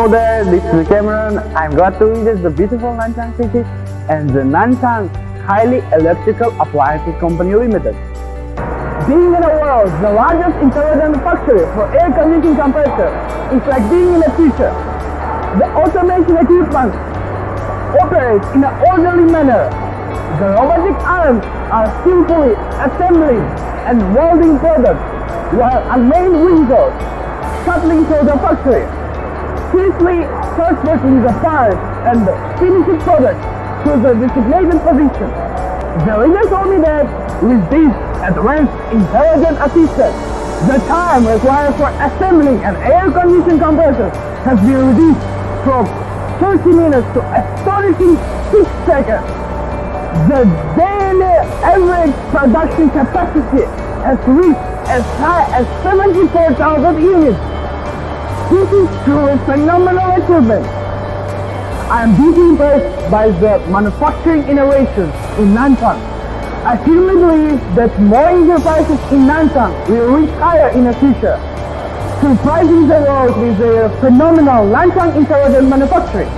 there, this is Cameron. I'm glad to visit the beautiful Nanchang city and the Nanchang Highly Electrical Appliances Company Limited. Being in the world's the largest intelligent factory for air conditioning compressor is like being in a future. The automation equipment operates in an orderly manner. The robotic arms are skillfully assembling and welding products, while unmanned vehicles shuttling through the factory, swiftly transporting the parts and finished products to the designated position. The leader told me that with this advanced intelligent assistant, the time required for assembling an air conditioning compressor has been reduced from 30 minutes to astonishing 6 seconds. The daily average production capacity has reached as high as 74,000 units. This is truly phenomenal achievement. I am deeply impressed by the manufacturing innovations in Nanchang. I firmly believe that more enterprises in Nanchang will reach higher in the future, surprising the world with their phenomenal Nanchang intelligent manufacturing.